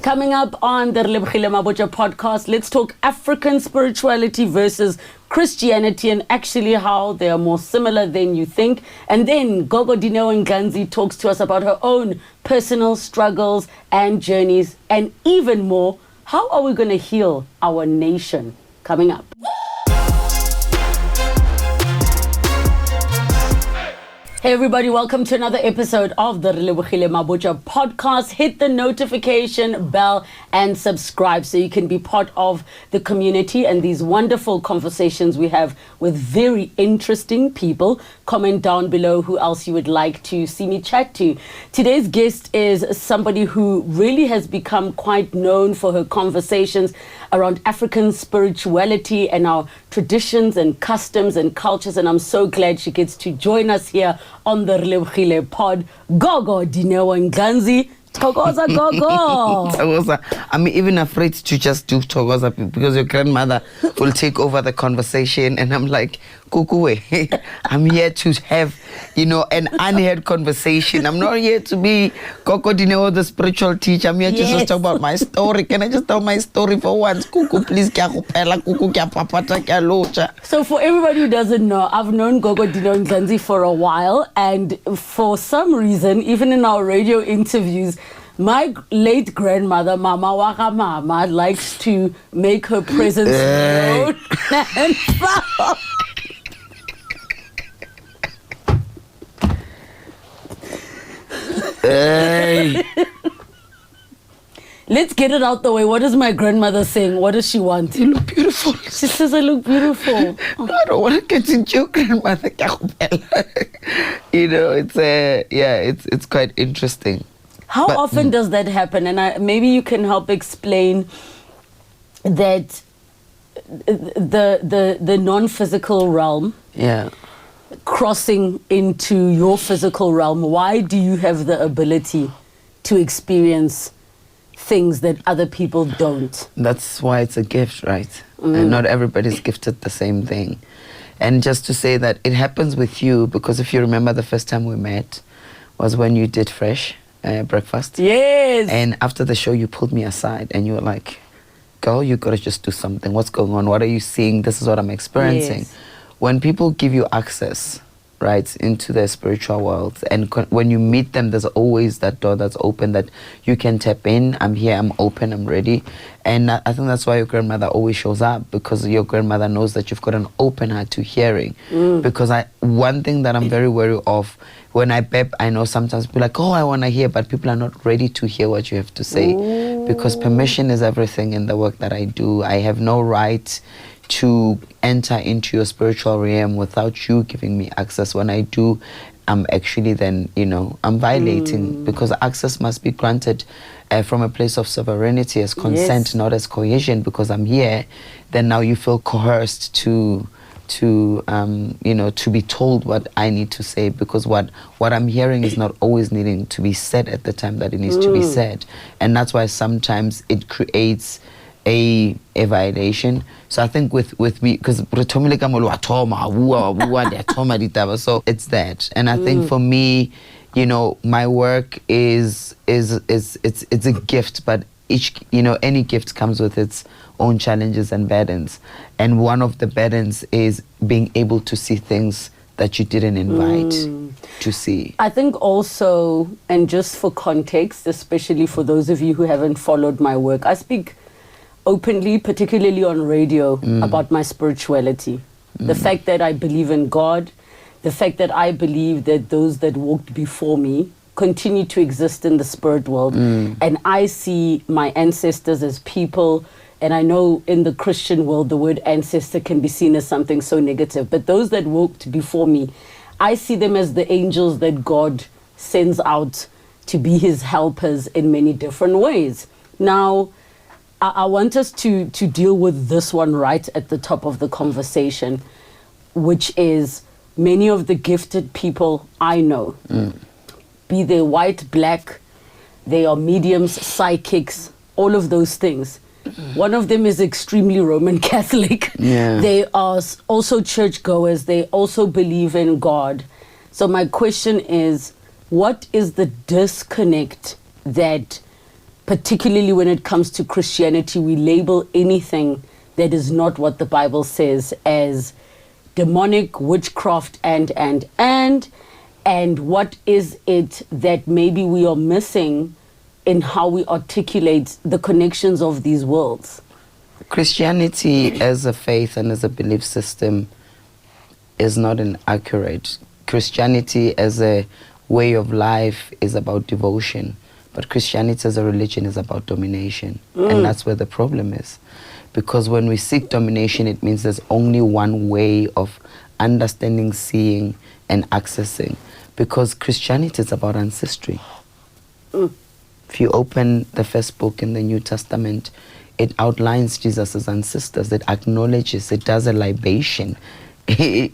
Coming up on the Relebogile Mabotja podcast, let's talk African spirituality versus Christianity and actually how they are more similar than you think. And then Gogo Dineo talks to us about her own personal struggles and journeys, and even more, how are we going to heal our nation? Coming up. Hey everybody, welcome to another episode of the Relebogile Mabotja podcast. Hit the notification bell and subscribe so you can be part of the community and these wonderful conversations we have with very interesting people. Comment down below who else you would like to see me chat to. Today's guest is somebody who really has become quite known for her conversations around African spirituality and our traditions and customs and cultures, and I'm so glad she gets to join us here on the Relebogile pod. Gogo Dineo Nganzi. Togoza Gogo. Togoza. I'm even afraid to just do Togoza because your grandmother will take over the conversation, and I'm like, Kukue, I'm here to have, an unheard conversation. I'm not here to be Gogo Dineo, the spiritual teacher. I'm here to just talk about my story. Can I just tell my story for once? Kuku, please. So for everybody who doesn't know, I've known Gogo Dineo Nganzi for a while, and for some reason, even in our radio interviews, my late grandmother, Mama Waka Mama, likes to make her presence known and found. Hey. Let's get it out the way. What is my grandmother saying? What does she want? You look beautiful. She says I look beautiful. No, I don't want to get into your grandmother. It's quite interesting. How often does that happen? And maybe you can help explain that the non-physical realm crossing into your physical realm. Why do you have the ability to experience things that other people don't? That's why it's a gift, right? And not everybody's gifted the same thing. And just to say that it happens with you, because if you remember the first time we met was when you did Fresh breakfast. Yes. And after the show, you pulled me aside and you were like, girl, you got to just do something. What's going on? What are you seeing? This is what I'm experiencing. Yes. When people give you access, right, into their spiritual world, and when you meet them, there's always that door that's open that you can tap in. I'm here, I'm open, I'm ready. And I think that's why your grandmother always shows up, because your grandmother knows that you've got an open heart to hearing. Because one thing that I'm very wary of, when I pep, I know sometimes people are like, oh, I want to hear, but people are not ready to hear what you have to say. Because permission is everything in the work that I do. I have no right to enter into your spiritual realm without you giving me access. When I do, I'm actually then, I'm violating, because access must be granted from a place of sovereignty as consent, not as coercion. Because I'm here, then now you feel coerced to be told what I need to say, because what I'm hearing is not always needing to be said at the time that it needs to be said. And that's why sometimes it creates a violation. So I think with me, because so it's that. And I think for me, my work is it's a gift, but any gift comes with its own challenges and burdens. And one of the burdens is being able to see things that you didn't invite to see. I think also, and just for context, especially for those of you who haven't followed my work, I speak openly, particularly on radio, about my spirituality. The fact that I believe in God, the fact that I believe that those that walked before me continue to exist in the spirit world. And I see my ancestors as people, and I know in the Christian world the word ancestor can be seen as something so negative, but those that walked before me, I see them as the angels that God sends out to be his helpers in many different ways. Now, I want us to deal with this one right at the top of the conversation, which is many of the gifted people I know, be they white, black, they are mediums, psychics, all of those things. One of them is extremely Roman Catholic. They are also churchgoers. They also believe in God. So my question is, what is the disconnect that particularly when it comes to Christianity, we label anything that is not what the Bible says as demonic, witchcraft, and what is it that maybe we are missing in how we articulate the connections of these worlds? Christianity as a faith and as a belief system is not inaccurate. Christianity as a way of life is about devotion, but Christianity as a religion is about domination. And that's where the problem is. Because when we seek domination, it means there's only one way of understanding, seeing, and accessing. Because Christianity is about ancestry. If you open the first book in the New Testament, it outlines Jesus' ancestors. It acknowledges, it does a libation. You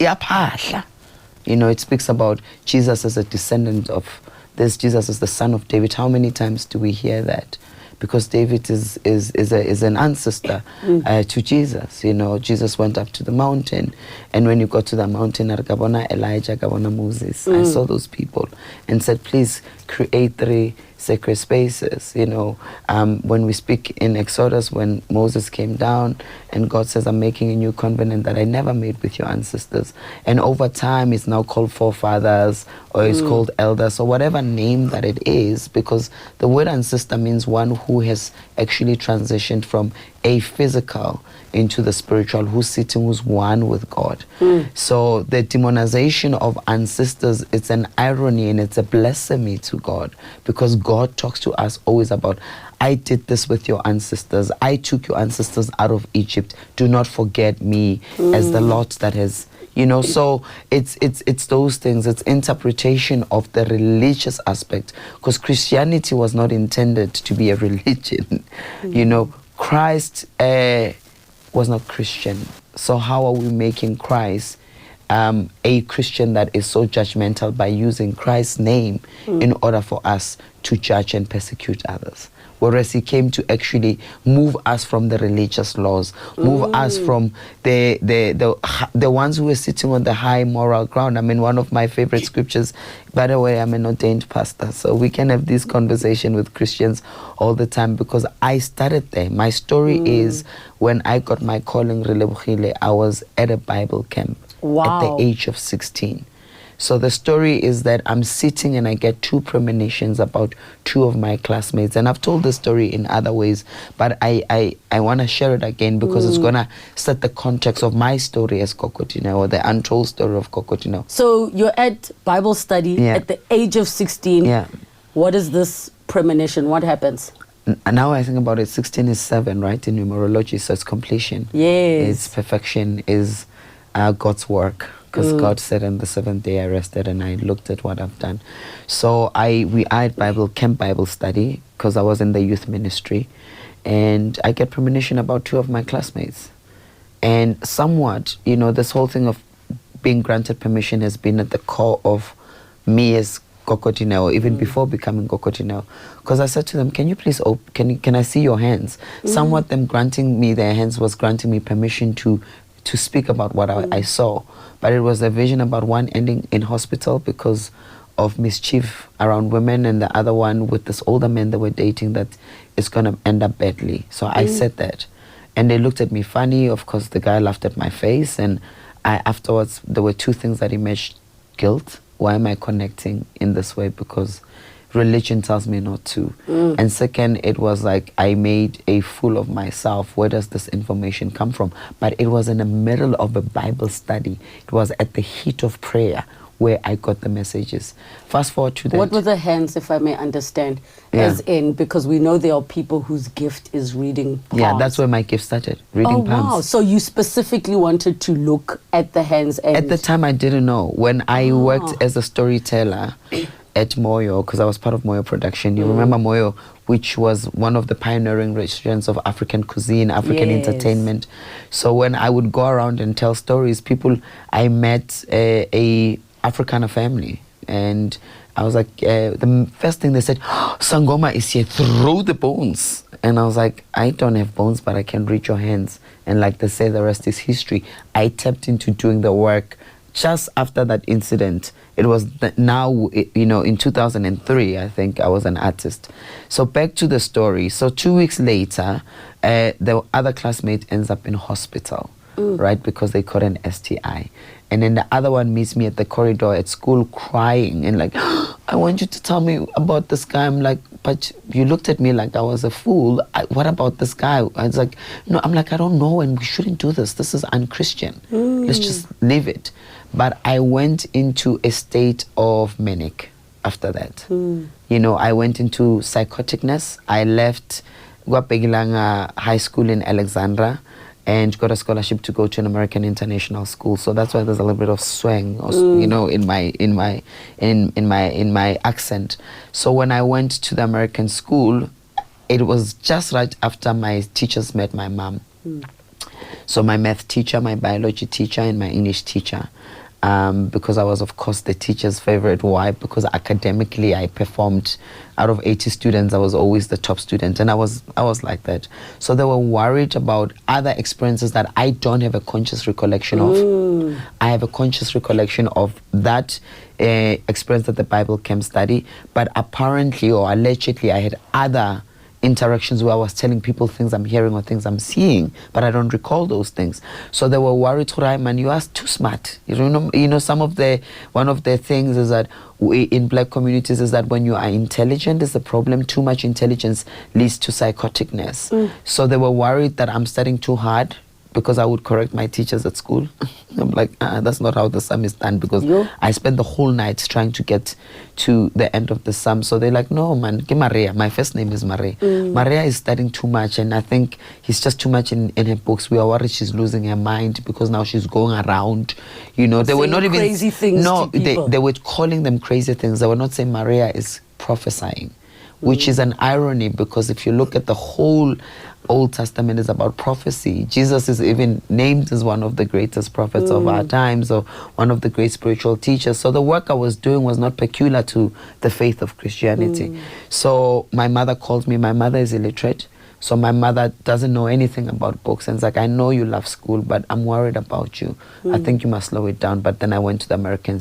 know, it speaks about Jesus as a descendant of this. Jesus is the son of David. How many times do we hear that? Because David is an ancestor to Jesus. You know, Jesus went up to the mountain, and when you got to the mountain, Gabona Elijah, Gabona Moses, I saw those people and said, please create 3 sacred spaces. You know, when we speak in Exodus, when Moses came down and God says, I'm making a new covenant that I never made with your ancestors. And over time, it's now called forefathers, or it's called elders, or whatever name that it is, because the word ancestor means one who has actually transitioned from a physical into the spiritual, who's sitting, who's one with God. So the demonization of ancestors, it's an irony and it's a blasphemy to God, because God talks to us always about, I did this with your ancestors. I took your ancestors out of Egypt. Do not forget me as the Lord that has, you know. So it's those things. It's interpretation of the religious aspect, because Christianity was not intended to be a religion. You know, Christ was not Christian. So how are we making Christ a Christian that is so judgmental by using Christ's name in order for us to judge and persecute others? Whereas he came to actually move us from the religious laws, move us from the ones who were sitting on the high moral ground. I mean, one of my favorite scriptures, by the way, I'm an ordained pastor, so we can have this conversation with Christians all the time, because I started there. My story is, when I got my calling, Relebogile, I was at a Bible camp at the age of 16. So the story is that I'm sitting and I get 2 premonitions about 2 of my classmates. And I've told the story in other ways, but I want to share it again, because it's going to set the context of my story as Gogo Dineo, or the untold story of Gogo Dineo. So you're at Bible study at the age of 16. What is this premonition? What happens? Now I think about it, 16 is 7, right, in numerology, so it's completion. Yes. It's perfection, is God's work. Because God said on the 7th day I rested, and I looked at what I've done. So we are at Camp Bible study, because I was in the youth ministry, and I get premonition about 2 of my classmates. And somewhat, you know, this whole thing of being granted permission has been at the core of me as Gogo Dineo, even before becoming Gogo Dineo. Because I said to them, can you please, can I see your hands? Somewhat them granting me their hands was granting me permission to speak about what I saw. But it was a vision about one ending in hospital because of mischief around women, and the other one with this older man that were dating that is going to end up badly. So I said that. And they looked at me funny. Of course, the guy laughed at my face. And afterwards, there were 2 things that emerged. Guilt. Why am I connecting in this way? Because religion tells me not to. And second, it was like I made a fool of myself. Where does this information come from? But it was in the middle of a Bible study. It was at the heat of prayer where I got the messages. Fast forward to that. What were the hands, if I may understand? As in, because we know there are people whose gift is reading palms. Yeah, that's where my gift started, reading palms. Wow. So you specifically wanted to look at the hands. And at the time, I didn't know. When I worked as a storyteller at Moyo, because I was part of Moyo production. You remember Moyo, which was one of the pioneering restaurants of African cuisine, African entertainment. So when I would go around and tell stories, I met a Afrikaner family, and I was like, the first thing they said, oh, Sangoma is here, throw the bones. And I was like, I don't have bones, but I can reach your hands. And like they say, the rest is history. I tapped into doing the work just after that incident, it was in 2003, I think I was an artist. So back to the story. So 2 weeks later, the other classmate ends up in hospital, right, because they caught an STI. And then the other one meets me at the corridor at school crying and like, I want you to tell me about this guy. I'm like, but you looked at me like I was a fool. What about this guy? I was like, no, I'm like, I don't know, and we shouldn't do this. This is unchristian. Let's just leave it. But I went into a state of manic after that. I went into psychoticness. I left Guapegilanga High School in Alexandra and got a scholarship to go to an American international school. So that's why there's a little bit of swang, in my accent. So when I went to the American school, it was just right after my teachers met my mom. So my math teacher, my biology teacher, and my English teacher. Because I was, of course, the teacher's favorite. Why? Because academically I performed. Out of 80 students, I was always the top student, and I was like that. So they were worried about other experiences that I don't have a conscious recollection of. I have a conscious recollection of that experience at the Bible camp study, but apparently or allegedly I had other interactions where I was telling people things I'm hearing or things I'm seeing, but I don't recall those things. So they were worried, man, you are too smart. One of the things is that in black communities is that when you are intelligent is the problem. Too much intelligence leads to psychoticness. So they were worried that I'm studying too hard, because I would correct my teachers at school. I'm like, that's not how the sum is done, because I spent the whole night trying to get to the end of the sum. So they're like, no, man, get Maria. My first name is Maria. Maria is studying too much, and I think he's just too much in her books. We are worried she's losing her mind because now she's going around. They were not even crazy things. No, to people. They were calling them crazy things. They were not saying Maria is prophesying, which is an irony, because if you look at the whole Old Testament is about prophecy. Jesus is even named as one of the greatest prophets of our times, or one of the great spiritual teachers. So the work I was doing was not peculiar to the faith of Christianity. So my mother called me. My mother is illiterate. So my mother doesn't know anything about books, and it's like, I know you love school, but I'm worried about you. I think you must slow it down. But then I went to the American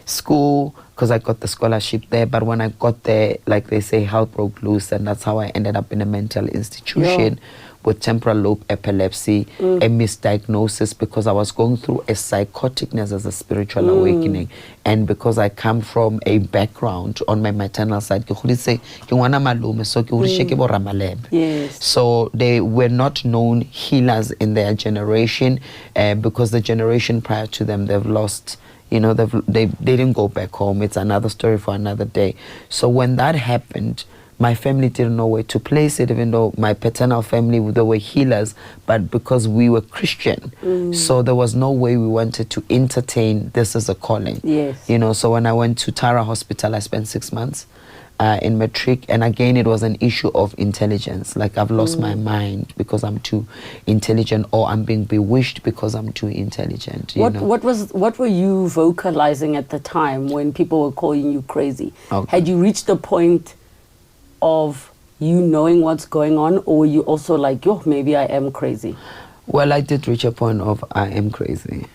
school because I got the scholarship there. But when I got there, like they say, hell broke loose, and that's how I ended up in a mental institution with temporal lobe epilepsy, a misdiagnosis, because I was going through a psychoticness as a spiritual awakening. And because I come from a background on my maternal side, so they were not known healers in their generation, because the generation prior to them, they've lost, they didn't go back home. It's another story for another day. So when that happened, my family didn't know where to place it, even though my paternal family, they were healers, but because we were Christian, so there was no way we wanted to entertain this as a calling. So when I went to Tara Hospital, I spent 6 months in matric, and again it was an issue of intelligence. Like, I've lost my mind because I'm too intelligent, or I'm being bewitched because I'm too intelligent. What were you vocalizing at the time when people were calling you crazy? Had you reached the point of you knowing what's going on, or were you also like, maybe I am crazy? Well, I did reach a point of I am crazy.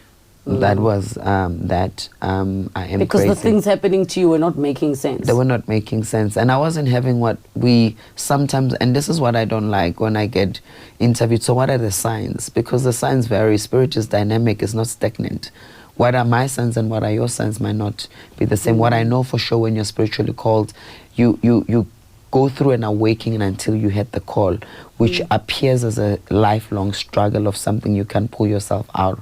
That was I am because crazy. The things happening to you were not making sense. They were not making sense, and I wasn't having what we sometimes, and this is what I don't like when I get interviewed. So what are the signs? Because the signs vary. Spirit is dynamic, it's not stagnant. What are my signs and what are your signs might not be the same. What I know for sure, when you're spiritually called, you go through an awakening until you hit the call, which appears as a lifelong struggle of something you can pull yourself out.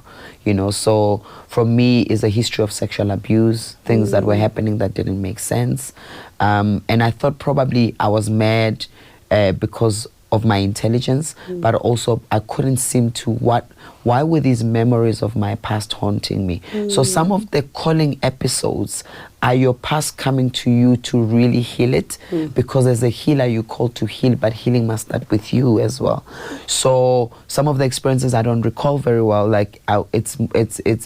So for me, is a history of sexual abuse, things that were happening that didn't make sense. And I thought probably I was mad because of my intelligence, but also I couldn't seem to why were these memories of my past haunting me? So some of the calling episodes are your past coming to you to really heal it, because as a healer you're called to heal, but healing must start with you as well. So some of the experiences I don't recall very well, like it's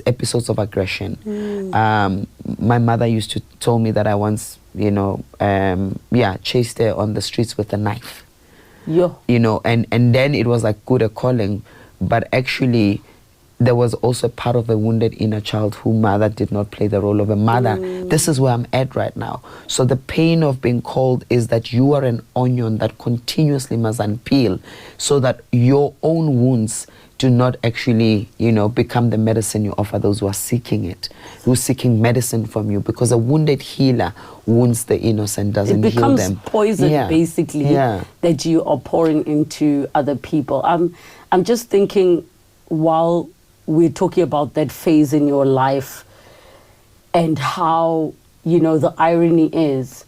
episodes of aggression. My mother used to tell me that I once chased her on the streets with a knife. And then it was like good a calling, but actually there was also part of a wounded inner child who mother did not play the role of a mother. This is where I'm at right now. So the pain of being called is that you are an onion that continuously must unpeel so that your own wounds do not actually, become the medicine you offer those who are seeking it, who are seeking medicine from you, because a wounded healer wounds the innocent, doesn't heal them. It becomes poison, basically, that you are pouring into other people. I'm just thinking, while we're talking about that phase in your life and how, the irony is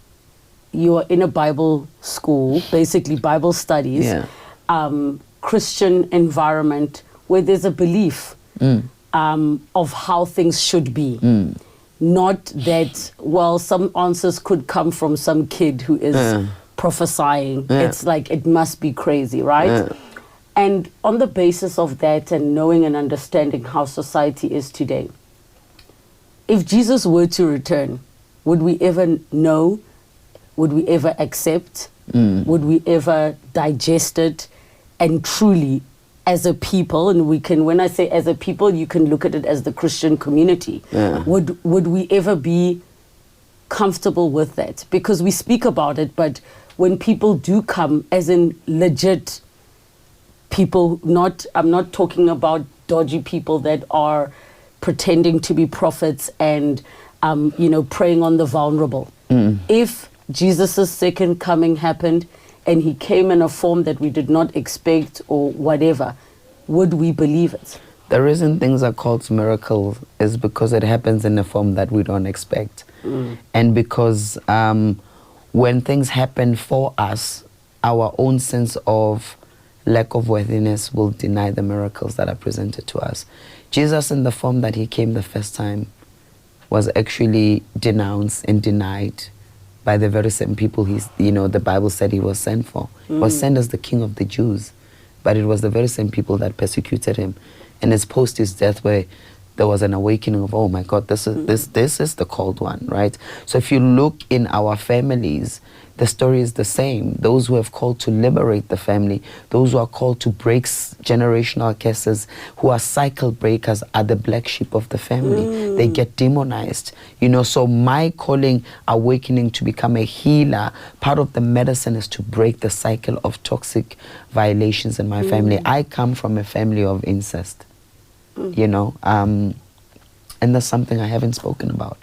you are in a Bible school, basically Bible studies, Christian environment where there's a belief of how things should be. Not that, well, some answers could come from some kid who is prophesying. It's like, it must be crazy, right? And on the basis of that and knowing and understanding how society is today, if Jesus were to return, would we ever know? Would we ever accept? Would we ever digest it? And truly, as a people, and when I say as a people, you can look at it as the Christian community. Would we ever be comfortable with that? Because we speak about it, but when people do come, as in legit people, I'm not talking about dodgy people that are pretending to be prophets and, preying on the vulnerable. If Jesus' second coming happened and he came in a form that we did not expect or whatever, would we believe it? The reason things are called miracles is because it happens in a form that we don't expect. And because when things happen for us, our own sense of lack of worthiness will deny the miracles that are presented to us. Jesus, in the form that he came the first time, was actually denounced and denied by the very same people the Bible said he was sent for. He was sent as the King of the Jews, but it was the very same people that persecuted him. And it's post his death where there was an awakening of, oh my God, this is the called one, right? So if you look in our families, the story is the same. Those who have called to liberate the family, those who are called to break generational curses, who are cycle breakers, are the black sheep of the family. They get demonized. So my calling, awakening to become a healer, part of the medicine is to break the cycle of toxic violations in my family. I come from a family of incest, and that's something I haven't spoken about.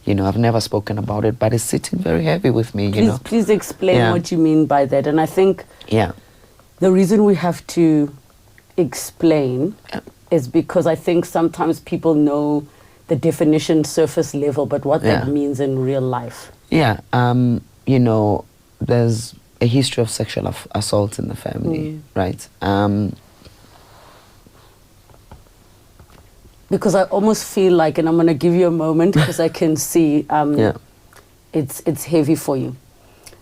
I've never spoken about it, but it's sitting very heavy with me, Please explain what you mean by that. And I think the reason we have to explain is because I think sometimes people know the definition surface level, but what that means in real life. There's a history of sexual assault in the family, right? Because I almost feel like, and I'm going to give you a moment because I can see it's heavy for you.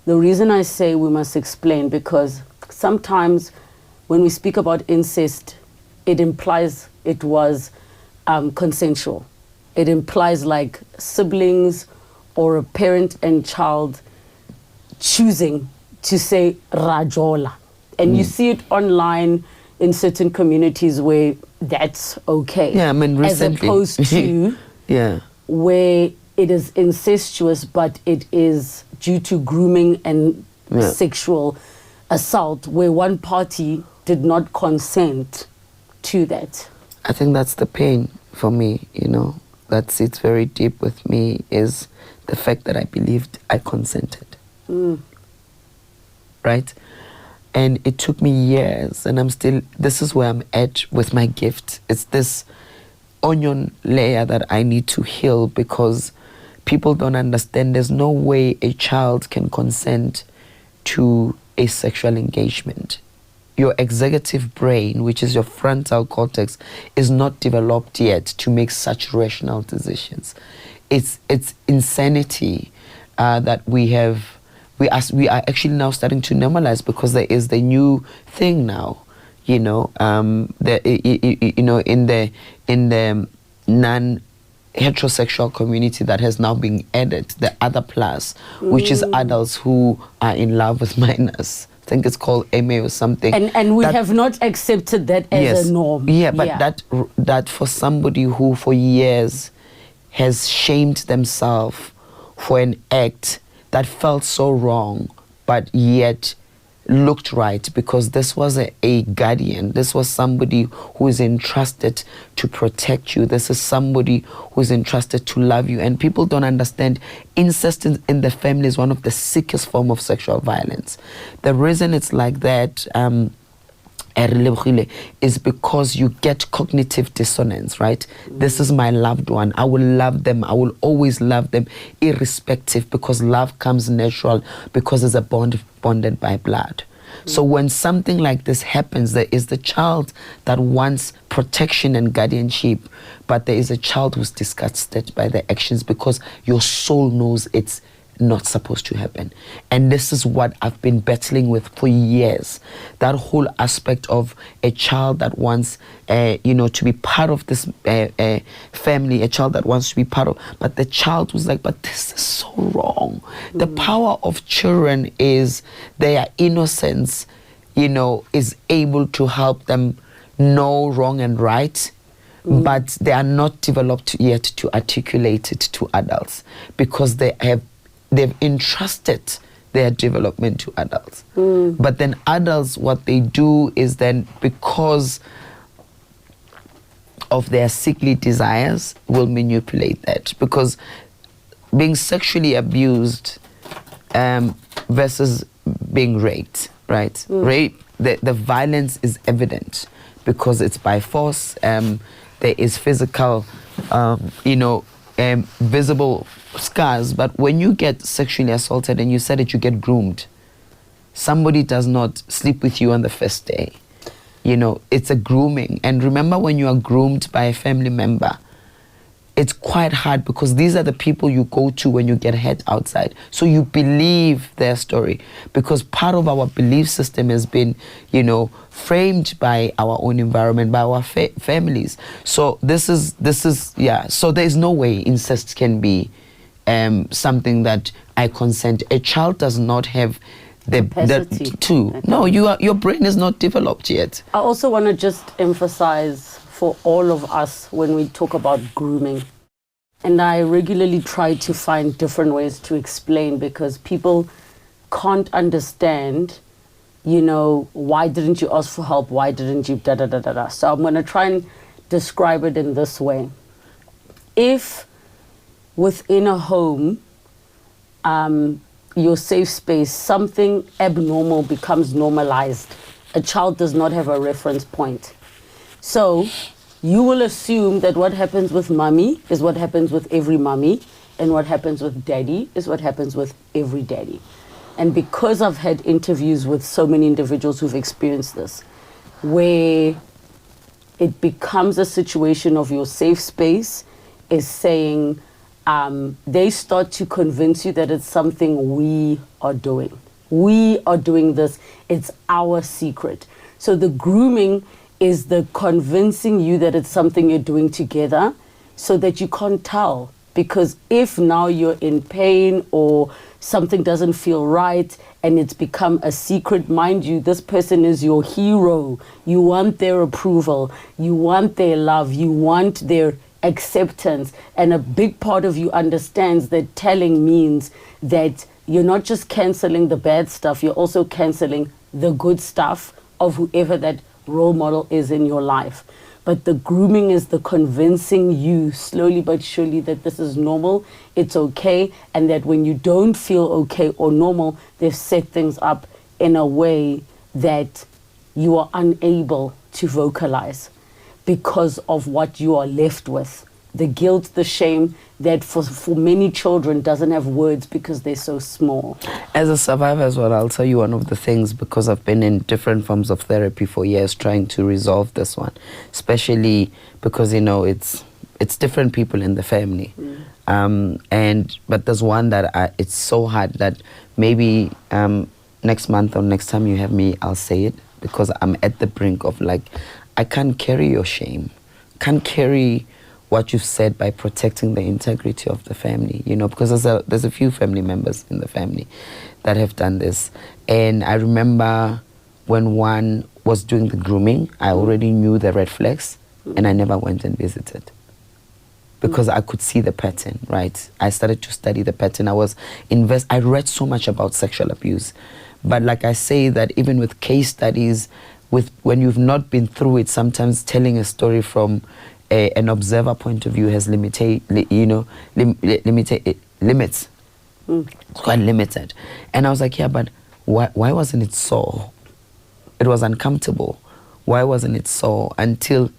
The reason I say we must explain, because sometimes when we speak about incest, it implies it was consensual. It implies like siblings or a parent and child choosing to say rajola. And you see it online in certain communities where that's okay. Recently. As opposed to where it is incestuous, but it is due to grooming and sexual assault, where one party did not consent to that. I think that's the pain for me, that sits very deep with me, is the fact that I believed I consented. Right? And it took me years, and this is where I'm at with my gift. It's this onion layer that I need to heal, because people don't understand there's no way a child can consent to a sexual engagement. Your executive brain, which is your frontal cortex, is not developed yet to make such rational decisions. It's insanity that we are actually now starting to normalize, because there is the new thing now, in the non-heterosexual community that has now been added, the other plus, which is adults who are in love with minors. think it's called MA or something. And we have not accepted that as a norm. Yeah, but that for somebody who for years has shamed themselves for an act that felt so wrong, but yet looked right, because this was a guardian. This was somebody who is entrusted to protect you. This is somebody who is entrusted to love you. And people don't understand incest in the family is one of the sickest form of sexual violence. The reason it's like that, Relebogile, is because you get cognitive dissonance, right? This is my loved one. I will love them. I will always love them irrespective, because love comes natural, because it's a bond bonded by blood. So when something like this happens, there is the child that wants protection and guardianship, but there is a child who's disgusted by the actions because your soul knows it's not supposed to happen. And this is what I've been battling with for years. That whole aspect of a child that wants, to be part of this family, a child that wants to be part of, but the child was like, but this is so wrong. The power of children is their innocence, is able to help them know wrong and right. But they are not developed yet to articulate it to adults, because they've entrusted their development to adults. But then adults, what they do is then, because of their sickly desires, will manipulate that. Because being sexually abused versus being raped, right? Rape, the violence is evident because it's by force. There is physical, visible scars. But when you get sexually assaulted and you said that you get groomed, somebody does not sleep with you on the first day. It's a grooming. And remember, when you are groomed by a family member, it's quite hard, because these are the people you go to when you get hurt outside. So you believe their story, because part of our belief system has been, framed by our own environment, by our families. So this is so there is no way incest can be something that I consent. A child does not have the to. No, your brain is not developed yet. I also want to just emphasize for all of us when we talk about grooming, and I regularly try to find different ways to explain, because people can't understand, why didn't you ask for help? Why didn't you da-da-da-da-da? So I'm going to try and describe it in this way. If within a home, your safe space, something abnormal becomes normalized, a child does not have a reference point. So you will assume that what happens with mommy is what happens with every mommy, and what happens with daddy is what happens with every daddy. And because I've had interviews with so many individuals who've experienced this, where it becomes a situation of your safe space is saying, they start to convince you that it's something we are doing. We are doing this. It's our secret. So the grooming is the convincing you that it's something you're doing together, so that you can't tell. Because if now you're in pain or something doesn't feel right and it's become a secret, mind you, this person is your hero. You want their approval. You want their love. You want their acceptance. And a big part of you understands that telling means that you're not just canceling the bad stuff, you're also canceling the good stuff of whoever that role model is in your life. But the grooming is the convincing you slowly but surely that this is normal, it's okay, and that when you don't feel okay or normal, they've set things up in a way that you are unable to vocalize because of what you are left with. The guilt, the shame that for many children doesn't have words because they're so small. As a survivor as well, I'll tell you one of the things, because I've been in different forms of therapy for years trying to resolve this one, especially because, it's different people in the family. But there's one that it's so hard that maybe next month or next time you have me, I'll say it, because I'm at the brink of I can't carry your shame, can't carry what you've said by protecting the integrity of the family, you know, because there's a few family members in the family that have done this. And I remember when one was doing the grooming, I already knew the red flags, and I never went and visited because I could see the pattern, right? I started to study the pattern. I read so much about sexual abuse. But like I say, that even with case studies, when you've not been through it, sometimes telling a story from an observer point of view has limits. It's quite limited. And I was like, yeah, but why wasn't it so? It was uncomfortable. Why wasn't it so? Until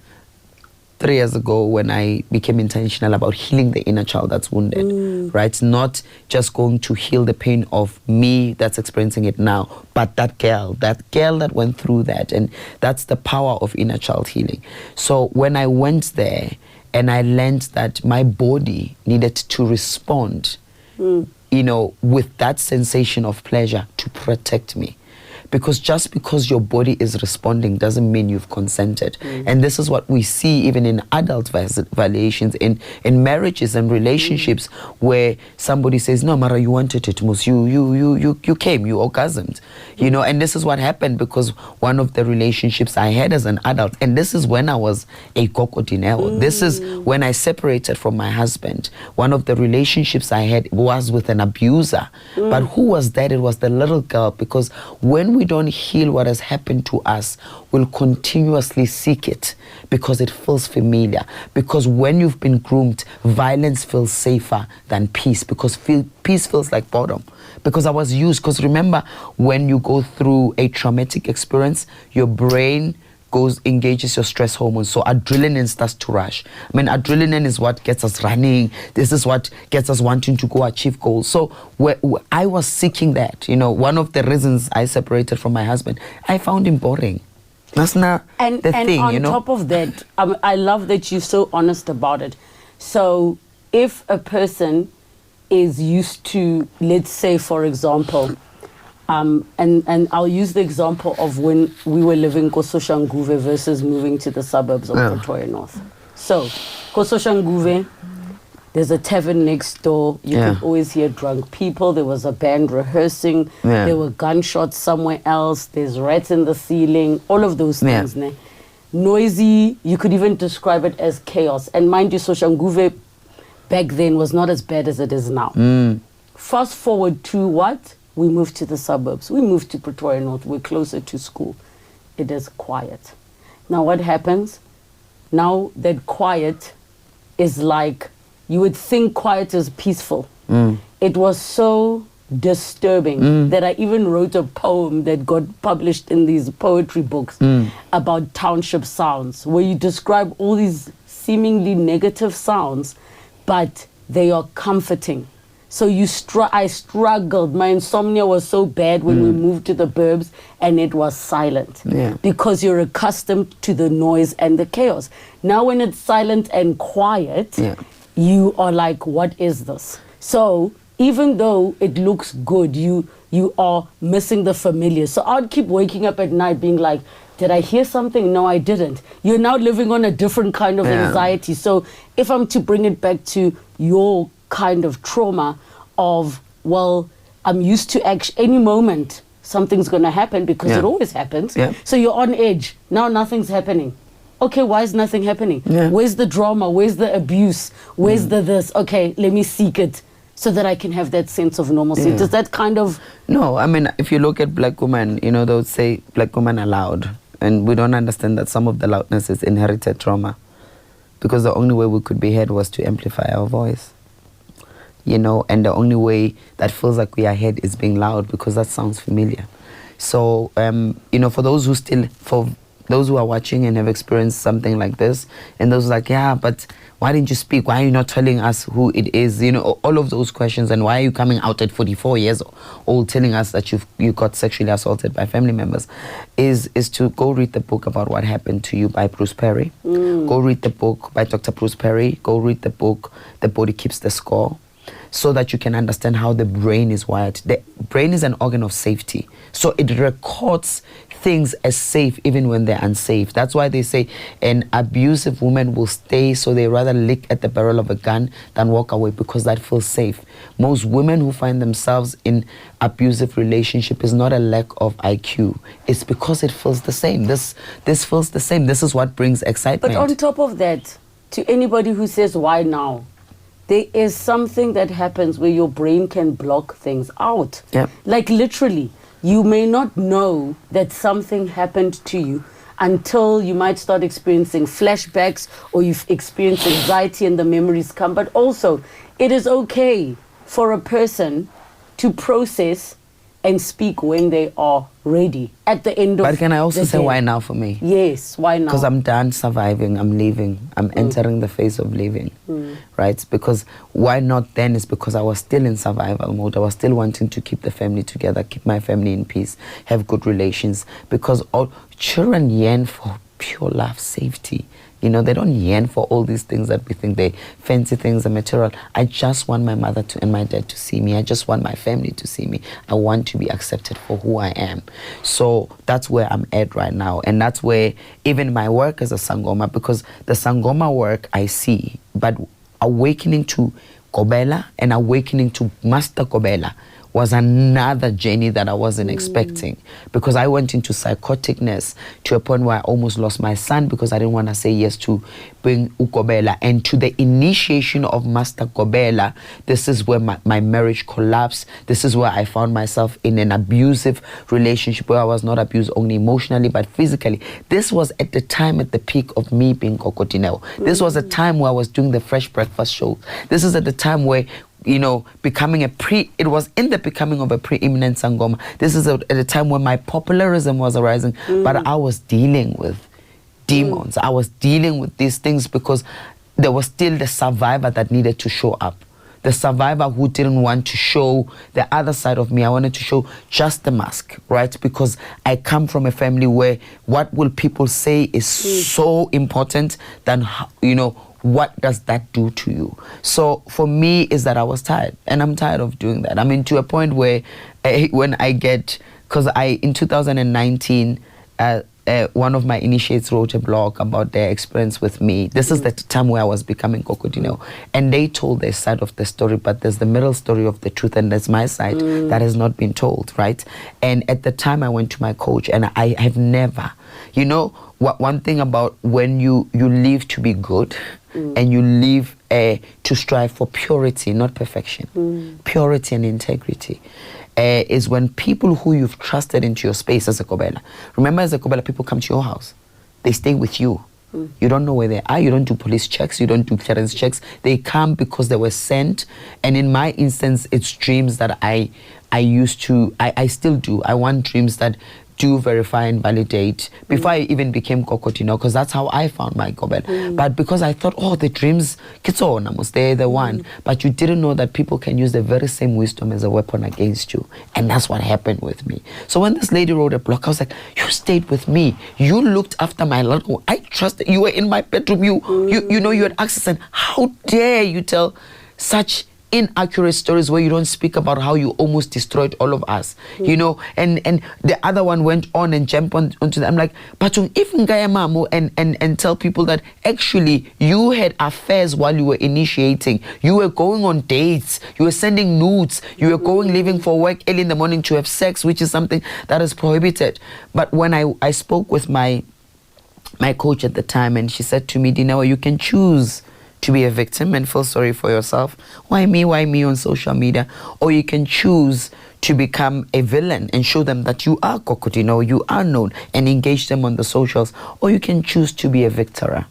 3 years ago, when I became intentional about healing the inner child that's wounded, right? Not just going to heal the pain of me that's experiencing it now, but that girl that went through that. And that's the power of inner child healing. So when I went there and I learned that my body needed to respond, you know, with that sensation of pleasure to protect me. Because just because your body is responding doesn't mean you've consented. And this is what we see even in adult violations, in marriages and relationships, where somebody says, no, Mara, you wanted it, Mus, you came, you orgasmed. You know, and this is what happened because one of the relationships I had as an adult, and this is when I was a Gogo Dineo. This is when I separated from my husband. One of the relationships I had was with an abuser. But who was that? It was the little girl, because when we don't heal what has happened to us, we'll continuously seek it because it feels familiar. Because when you've been groomed, violence feels safer than peace, because peace feels like boredom. Because I was used, because remember, when you go through a traumatic experience, your brain engages your stress hormones, so adrenaline starts to rush. I mean, adrenaline is what gets us running. This is what gets us wanting to go achieve goals. So I was seeking that. You know, one of the reasons I separated from my husband, I found him boring. That's not the thing, on you know. Top of that, I love that you're so honest about it. So if a person is used to, let's say, for example, and I'll use the example of when we were living Kososhanguve versus moving to the suburbs of Pretoria North. So, Kososhanguve, there's a tavern next door. You could always hear drunk people. There was a band rehearsing. There were gunshots somewhere else. There's rats in the ceiling. All of those things. Ne? Noisy. You could even describe it as chaos. And mind you, Soshanguve back then was not as bad as it is now. Fast forward to what? We moved to the suburbs. We moved to Pretoria North. We're closer to school. It is quiet. Now what happens? Now that quiet is like, you would think quiet is peaceful. It was so disturbing that I even wrote a poem that got published in these poetry books about township sounds, where you describe all these seemingly negative sounds, but they are comforting. So I struggled. My insomnia was so bad when we moved to the burbs, and it was silent. Because you're accustomed to the noise and the chaos. Now when it's silent and quiet, you are like, what is this? So even though it looks good, you are missing the familiar. So I'd keep waking up at night being like, did I hear something? No, I didn't. You're now living on a different kind of anxiety. So if I'm to bring it back to your kind of trauma of, well, I'm used to any moment something's going to happen, because it always happens. So you're on edge. Now nothing's happening. Okay, why is nothing happening? Where's the drama? Where's the abuse? Where's the this? Okay, let me seek it so that I can have that sense of normalcy. Does that kind of... No, I mean, if you look at black women, you know, they would say black women are loud. And we don't understand that some of the loudness is inherited trauma. Because the only way we could be heard was to amplify our voice. You know, and the only way that feels like we are heard is being loud, because that sounds familiar. So, you know, for those who are watching and have experienced something like this, and those like, yeah, but why didn't you speak? Why are you not telling us who it is? You know, all of those questions. And why are you coming out at 44 years old telling us that you got sexually assaulted by family members? Is to go read the book about what happened to you by Bruce Perry. Go read the book by Dr. Bruce Perry. Go read the book, The Body Keeps the Score. so that you can understand how the brain is wired. The brain is an organ of safety. So it records things as safe even when they're unsafe. That's why they say an abusive woman will stay, so they rather lick at the barrel of a gun than walk away, because that feels safe. Most women who find themselves in abusive relationship is not a lack of IQ. It's because it feels the same. This feels the same. This is what brings excitement. But on top of that, to anybody who says, why now? There is something that happens where your brain can block things out. Yep. Like literally, you may not know that something happened to you until you might start experiencing flashbacks, or you've experienced anxiety and the memories come. But also, it is okay for a person to process and speak when they are ready at the end of the day. But can I also say why now for me? Yes, why now? Because I'm done surviving, I'm leaving, I'm entering the phase of living, right? Because why not then is because I was still in survival mode. I was still wanting to keep the family together, keep my family in peace, have good relations. Because all children yearn for pure love, safety. You know, they don't yearn for all these things that we think they fancy things are material. I just want my mother and my dad to see me. I just want my family to see me. I want to be accepted for who I am. So that's where I'm at right now. And that's where even my work as a Sangoma, because the Sangoma work I see, but awakening to Kobela and awakening to Master Kobela was another journey that I wasn't expecting, because I went into psychoticness to a point where I almost lost my son because I didn't want to say yes to bring Ukobela. And to the initiation of Master Kobela, this is where my marriage collapsed. This is where I found myself in an abusive relationship where I was not abused only emotionally but physically. This was at the time, at the peak of me being Gogo Dineo. This was a time where I was doing the Fresh Breakfast show. This is at the time where, you know, it was in the becoming of a preeminent Sangoma. This is at a time when my popularism was arising, but I was dealing with demons. I was dealing with these things because there was still the survivor that needed to show up. The survivor who didn't want to show the other side of me. I wanted to show just the mask, right? Because I come from a family where what will people say is so important than, you know, what does that do to you? So for me is that I was tired, and I'm tired of doing that. I mean, to a point where when I get, because in 2019, one of my initiates wrote a blog about their experience with me. This is the time where I was becoming Gogo Dineo, and they told their side of the story, but there's the middle story of the truth, and there's my side that has not been told, right? And at the time I went to my coach, and I have never, you know, one thing about when you live to be good, and you live to strive for purity, not perfection, purity and integrity, is when people who you've trusted into your space as a Kobela. Remember, as a Kobela, people come to your house. They stay with you. You don't know where they are. You don't do police checks. You don't do clearance checks. They come because they were sent. And in my instance, it's dreams that I still do. I want dreams that do verify and validate before I even became Gogo Dineo, because that's how I found my Kobela. But because I thought, oh, the dreams, they're the one. But you didn't know that people can use the very same wisdom as a weapon against you. And that's what happened with me. So when this lady wrote a blog, I was like, you stayed with me. You looked after my little. I trusted you. Were in my bedroom. You know, you had access. And how dare you tell such inaccurate stories where you don't speak about how you almost destroyed all of us, you know? And the other one went on and jumped onto them. I'm like, but even Gayamamo and tell people that actually you had affairs while you were initiating. You were going on dates, you were sending nudes, you were leaving for work early in the morning to have sex, which is something that is prohibited. But when I spoke with my coach at the time, and she said to me, Dineo, you can choose to be a victim and feel sorry for yourself. Why me on social media? Or you can choose to become a villain and show them that you are Gogo Dineo, you are known, and engage them on the socials. Or you can choose to be a victorer,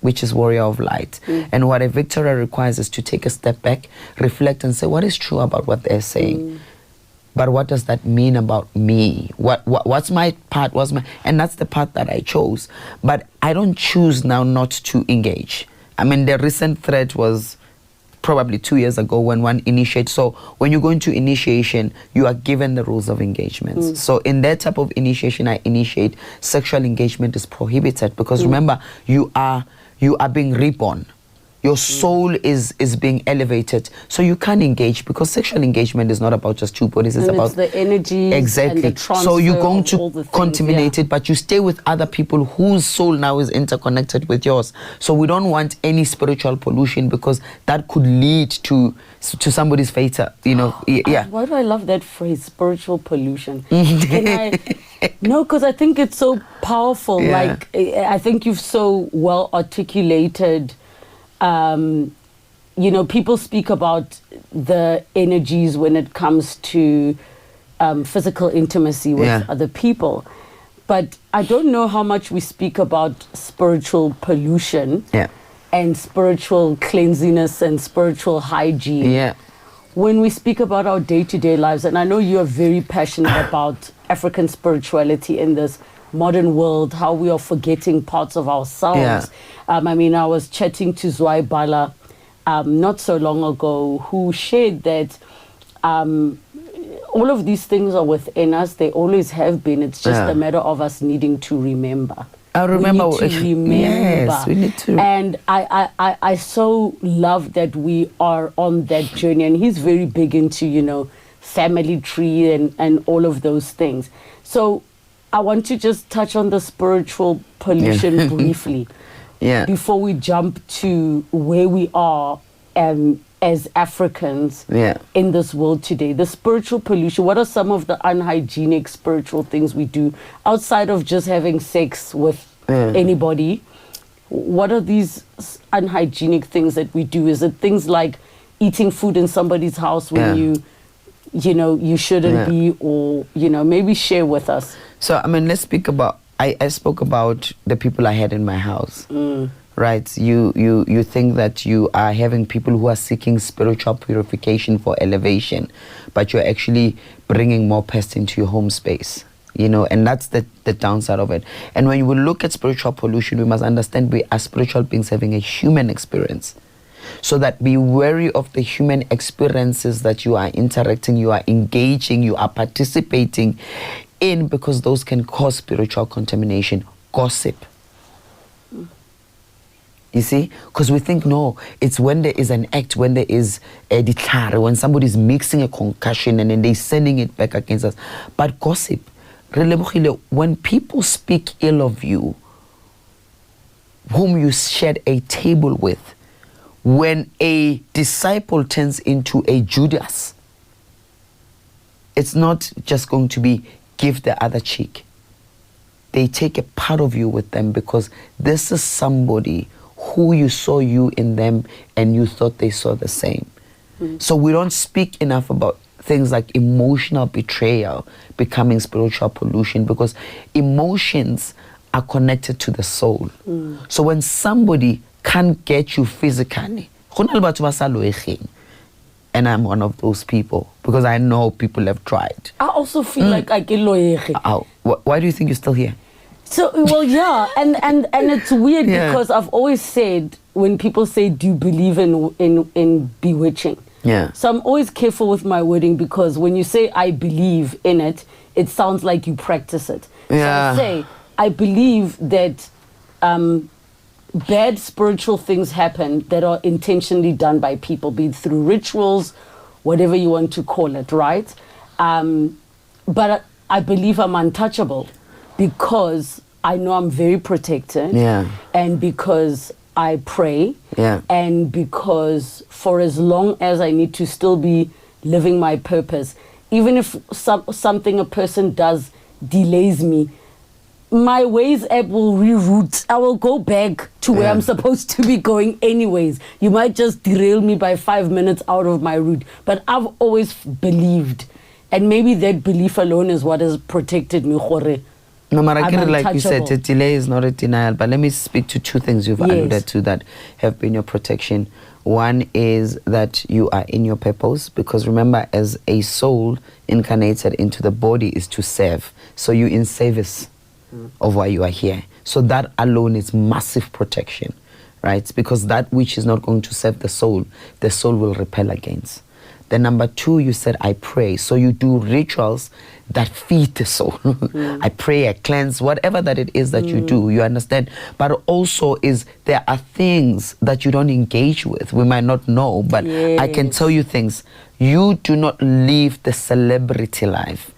which is warrior of light. And what a victorer requires is to take a step back, reflect, and say, what is true about what they're saying? But what does that mean about me? What's my part? And that's the path that I chose. But I don't choose now not to engage. I mean, the recent threat was probably 2 years ago when one initiates. So when you go into initiation, you are given the rules of engagement. So in that type of initiation I initiate, sexual engagement is prohibited, because remember, you are being reborn. Your soul is being elevated. So you can engage, because sexual engagement is not about just two bodies. It's about the energy. Exactly. And the transfer so you're going of to all the things, contaminate it, but you stay with other people whose soul now is interconnected with yours. So we don't want any spiritual pollution, because that could lead to somebody's fate. Yeah. Why do I love that phrase, spiritual pollution? No, because I think it's so powerful. Yeah. Like, I think you've so well articulated. People speak about the energies when it comes to physical intimacy with other people. But I don't know how much we speak about spiritual pollution and spiritual cleanliness and spiritual hygiene. Yeah. When we speak about our day-to-day lives, and I know you are very passionate about African spirituality in this modern world, how we are forgetting parts of ourselves. Yeah. I was chatting to Zwei Bala not so long ago, who shared that all of these things are within us. They always have been. It's just a matter of us needing to remember. I remember. We need to remember. Yes, we need to. And I so love that we are on that journey. And he's very big into, family tree and all of those things. So I want to just touch on the spiritual pollution briefly. Yeah. Before we jump to where we are as Africans in this world today. The spiritual pollution, what are some of the unhygienic spiritual things we do outside of just having sex with anybody? What are these unhygienic things that we do? Is it things like eating food in somebody's house when you shouldn't be, or, maybe share with us? So, let's speak about, I spoke about the people I had in my house. Right, you think that you are having people who are seeking spiritual purification for elevation, but you're actually bringing more pests into your home space, and that's the downside of it. And when we look at spiritual pollution, we must understand we are spiritual beings having a human experience. So that be wary of the human experiences that you are interacting, you are engaging, you are participating in, because those can cause spiritual contamination. Gossip. You see? Because we think, no, it's when there is an act, when there is a declare, when somebody's mixing a concussion and then they're sending it back against us. But gossip, Relebogile, when people speak ill of you, whom you shared a table with, when a disciple turns into a Judas, it's not just going to be give the other cheek. They take a part of you with them, because this is somebody who you saw you in them and you thought they saw the same. So we don't speak enough about things like emotional betrayal becoming spiritual pollution, because emotions are connected to the soul. So when somebody can't get you physically, and I'm one of those people, because I know people have tried. I also feel like I get loyege. Why do you think you're still here? So, well, yeah, and it's weird because I've always said, when people say, do you believe in bewitching? Yeah. So I'm always careful with my wording, because when you say I believe in it, it sounds like you practice it. Yeah. So I say, I believe that bad spiritual things happen that are intentionally done by people, be it through rituals, whatever you want to call it, right? But I believe I'm untouchable, because I know I'm very protected, and because I pray, and because for as long as I need to still be living my purpose, even if something a person does delays me, my Waze app will reroute. I will go back to where I'm supposed to be going anyways. You might just derail me by 5 minutes out of my route, but I've always believed, and maybe that belief alone is what has protected me. No, Marakiri, like you said, a delay is not a denial. But let me speak to two things you've alluded to that have been your protection. One is that you are in your purpose, because remember, as a soul incarnated into the body is to serve. So you're in service of why you are here. So that alone is massive protection, right? Because that which is not going to serve the soul will repel against. Then number 2, you said, I pray. So you do rituals that feed the soul. I pray, I cleanse, whatever that it is that you do, you understand? But also there are things that you don't engage with. We might not know, but I can tell you things. You do not live the celebrity life.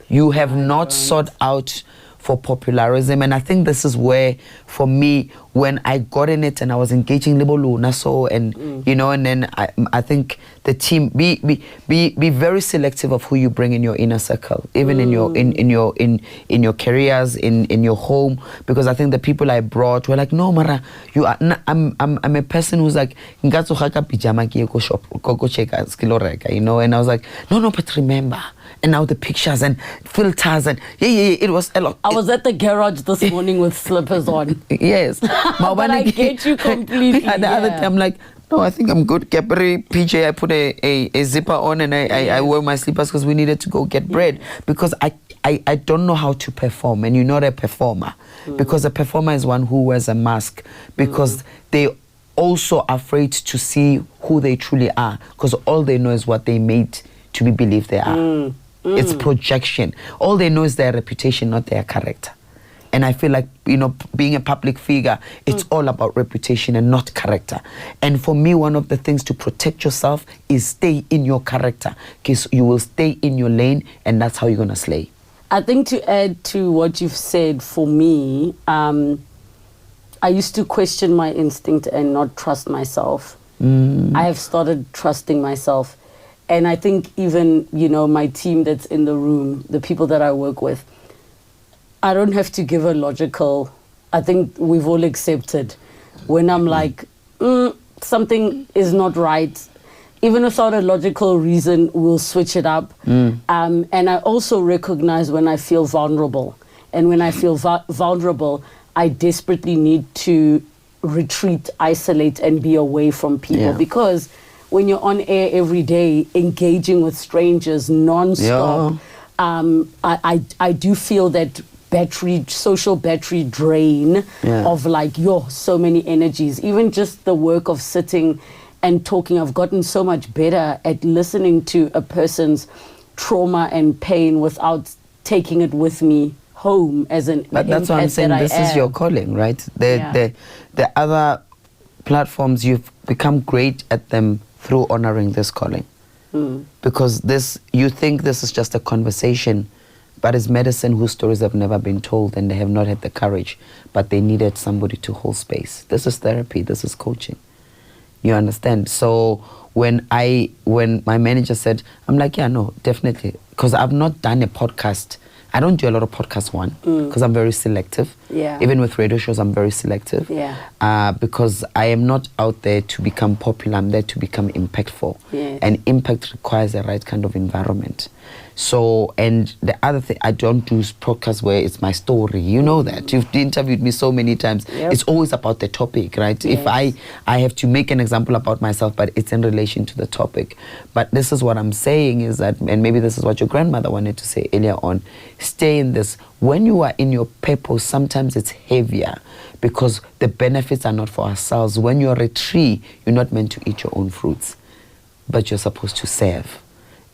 You have not sought out for popularism, and I think this is where, for me, when I got in it and I was engaging Lebolu, so and you know, and then I think the team be very selective of who you bring in your inner circle, even in your careers, in your home, because I think the people I brought were like, no, Mara, you are. I'm a person who's like, pijama shop, you know, and I was like, no, but remember. And now the pictures and filters and it was a lot. I was at the garage this morning with slippers on. Yes. But I get you completely. The other time I'm like, no, I think I'm good. Capri, PJ, I put a zipper on and I wear my slippers because we needed to go get bread. Because I don't know how to perform, and you're not a performer. Because a performer is one who wears a mask, because they also afraid to see who they truly are, because all they know is what they made to be believed they are. It's projection. All they know is their reputation, not their character. And I feel like, you know, being a public figure, it's all about reputation and not character. And for me, one of the things to protect yourself is stay in your character, because you will stay in your lane, and that's how you're going to slay. I think to add to what you've said, for me, I used to question my instinct and not trust myself. I have started trusting myself. And I think even, you know, my team that's in the room, the people that I work with, I don't have to give a logical, I think we've all accepted. When I'm like, something is not right, even without a logical reason, we'll switch it up. And I also recognize when I feel vulnerable. And when I feel vulnerable, I desperately need to retreat, isolate, and be away from people. Because when you're on air every day, engaging with strangers non-stop, I do feel that social battery drain of like, so many energies. Even just the work of sitting and talking, I've gotten so much better at listening to a person's trauma and pain without taking it with me home as an But that's what I'm saying, this is your calling, right? The other platforms, you've become great at them through honoring this calling. Because you think this is just a conversation, but it's medicine whose stories have never been told, and they have not had the courage, but they needed somebody to hold space. This is therapy, this is coaching. You understand? So when my manager said, I'm like, yeah, no, definitely. Because I've not done a podcast. I don't do a lot of podcasts, because I'm very selective. Even with radio shows, I'm very selective. Because I am not out there to become popular. I'm there to become impactful. And impact requires the right kind of environment. So, and the other thing, I don't do podcasts where it's my story. You know that. You've interviewed me so many times. It's always about the topic, right? If I have to make an example about myself, but it's in relation to the topic. But this is what I'm saying is that, and maybe this is what your grandmother wanted to say earlier on, stay in this. When you are in your purpose, sometimes it's heavier, because the benefits are not for ourselves. When you're a tree, you're not meant to eat your own fruits, but you're supposed to serve.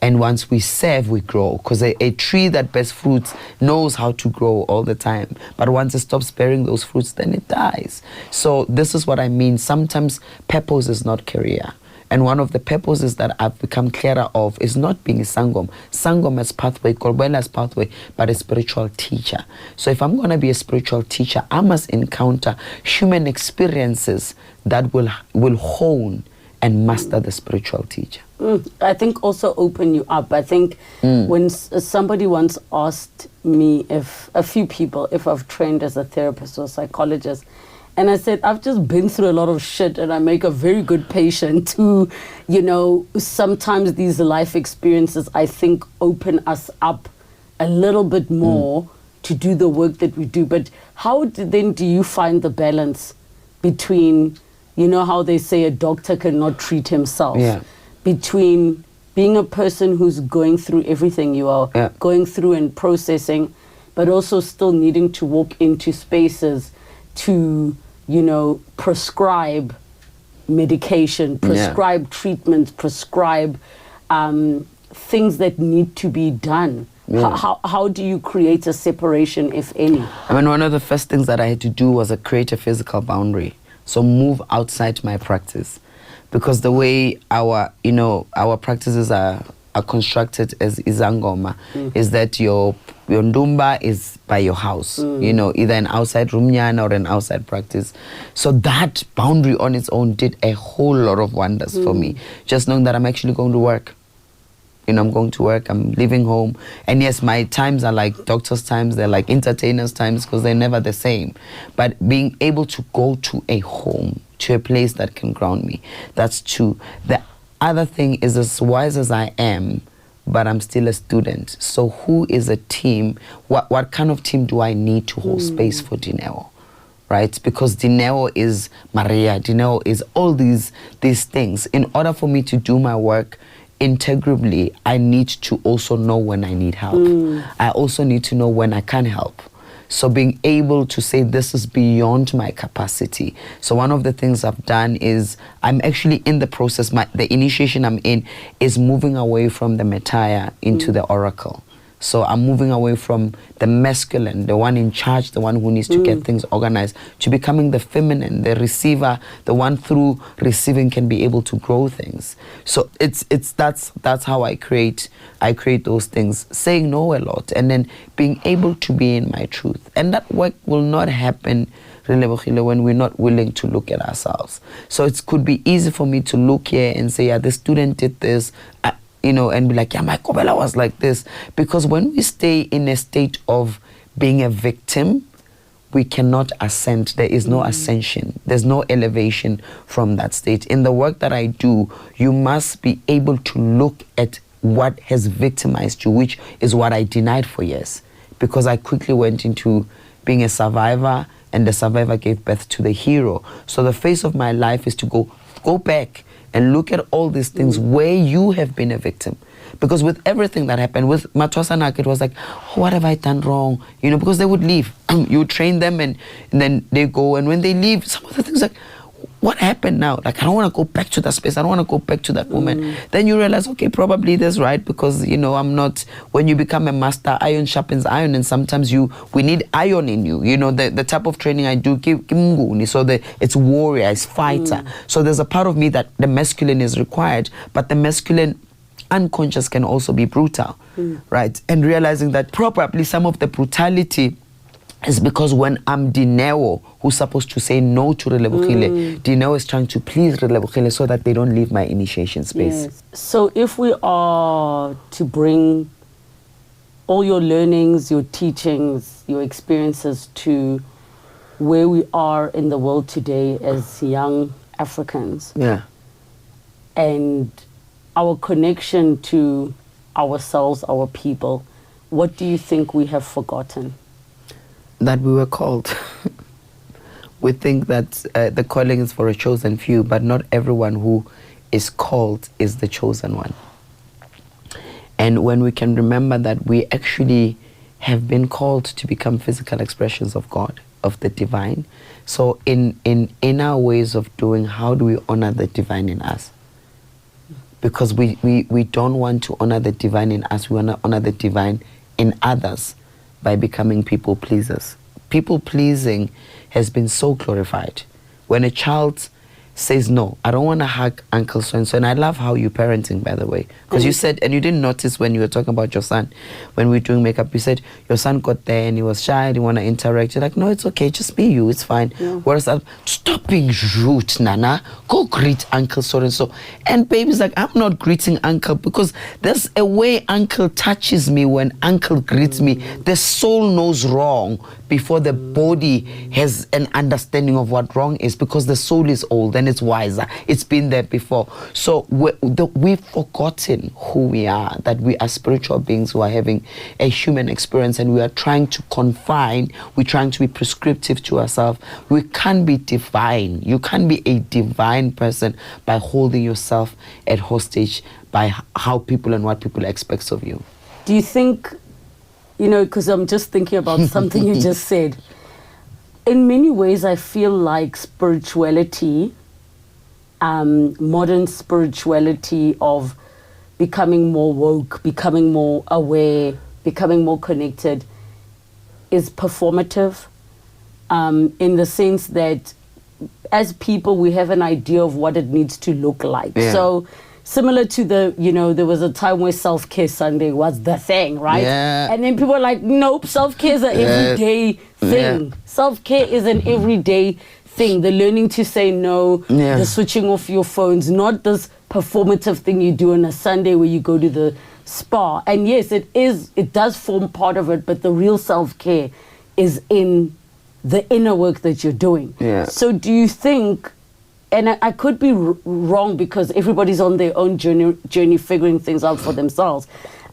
And once we serve, we grow. Because a tree that bears fruits knows how to grow all the time. But once it stops bearing those fruits, then it dies. So this is what I mean. Sometimes purpose is not career. And one of the purposes that I've become clearer of is not being a Sangom. Sangom as pathway, Korbela as pathway, but a spiritual teacher. So if I'm going to be a spiritual teacher, I must encounter human experiences that will hone and master the spiritual teacher. I think also open you up. I think when somebody once asked me, if I've trained as a therapist or psychologist, and I said, I've just been through a lot of shit, and I make a very good patient who, you know, sometimes these life experiences, I think, open us up a little bit more to do the work that we do. But how then do you find the balance between, you know how they say a doctor cannot treat himself, between being a person who's going through everything you are going through and processing, but also still needing to walk into spaces to, you know, prescribe medication, prescribe treatment, prescribe things that need to be done? Yeah. How do you create a separation, if any? I mean, one of the first things that I had to do was create a physical boundary. So move outside my practice. Because the way our practices are constructed as Izangoma is that your ndumba is by your house, either an outside rumnyana or an outside practice. So that boundary on its own did a whole lot of wonders for me. Just knowing that I'm actually going to work. I'm going to work, I'm leaving home. And yes, my times are like doctor's times, they're like entertainers' times because they're never the same. But being able to go to a home, to a place that can ground me, that's two. The other thing is, as wise as I am, but I'm still a student. So who is a team? What kind of team do I need to hold space for Dineo? Right? Because Dineo is Maria, Dineo is all these things. In order for me to do my work integrably, I need to also know when I need help. I also need to know when I can't help. So being able to say this is beyond my capacity. So one of the things I've done is I'm actually in the process, the initiation I'm in is moving away from the Metaya into the Oracle. So I'm moving away from the masculine, the one in charge, the one who needs to get things organized, to becoming the feminine, the receiver, the one through receiving can be able to grow things. So that's how I create those things, saying no a lot, and then being able to be in my truth. And that work will not happen, Relebogile, when we're not willing to look at ourselves. So it could be easy for me to look here and say, yeah, the student did this, and be like, yeah, my Kobela was like this. Because when we stay in a state of being a victim, we cannot ascend. There is no ascension. There's no elevation from that state. In the work that I do, you must be able to look at what has victimized you, which is what I denied for years. Because I quickly went into being a survivor, and the survivor gave birth to the hero. So the face of my life is to go back and look at all these things where you have been a victim. Because with everything that happened, with Matwasanak, it was like, oh, what have I done wrong? Because they would leave. You train them and then they go. And when they leave, some of the things like, what happened now? Like, I don't want to go back to that space. I don't want to go back to that woman. Then you realize, okay, probably that's right, because, I'm not, when you become a master, iron sharpens iron, and sometimes we need iron in you. The type of training I do, so it's warrior, it's fighter. So there's a part of me that the masculine is required, but the masculine unconscious can also be brutal, right? And realizing that probably some of the brutality is because when I'm Dineo, who's supposed to say no to Relebogile, Dineo is trying to please Relebogile so that they don't leave my initiation space. Yes. So if we are to bring all your learnings, your teachings, your experiences to where we are in the world today as young Africans, and our connection to ourselves, our people, what do you think we have forgotten? That we were called. We think that the calling is for a chosen few, but not everyone who is called is the chosen one. And when we can remember that we actually have been called to become physical expressions of God, of the divine. So in our ways of doing, how do we honor the divine in us? Because we don't want to honor the divine in us, we want to honor the divine in others by becoming people pleasers. People pleasing has been so glorified. When a child says, no, I don't want to hug Uncle so-and-so. And I love how you're parenting, by the way. Because you said, and you didn't notice when you were talking about your son, when we were doing makeup, you said your son got there and he was shy, he want to interact. You're like, no, it's okay, just be you, it's fine. Whereas, stop being rude, Nana. Go greet Uncle so-and-so. And baby's like, I'm not greeting Uncle, because there's a way Uncle touches me when Uncle greets me. The soul knows wrong before the body has an understanding of what wrong is, because the soul is old and it's wiser. It's been there before. So we've forgotten who we are, that we are spiritual beings who are having a human experience, and we are trying to confine, we're trying to be prescriptive to ourselves. We can't be divine. You can't be a divine person by holding yourself at hostage by how people and what people expect of you. Do you think, because I'm just thinking about something you just said. In many ways, I feel like spirituality, modern spirituality of becoming more woke, becoming more aware, becoming more connected is performative, in the sense that as people, we have an idea of what it needs to look like. Yeah. So similar to there was a time where Self-Care Sunday was the thing, right? Yeah. And then people were like, nope, self-care is an everyday thing. Yeah. Self-care is an everyday thing. The learning to say no, the switching off your phones, not this performative thing you do on a Sunday where you go to the spa. And yes, it does form part of it, but the real self-care is in the inner work that you're doing. Yeah. So do you think, and I could be wrong because everybody's on their own journey figuring things out for themselves.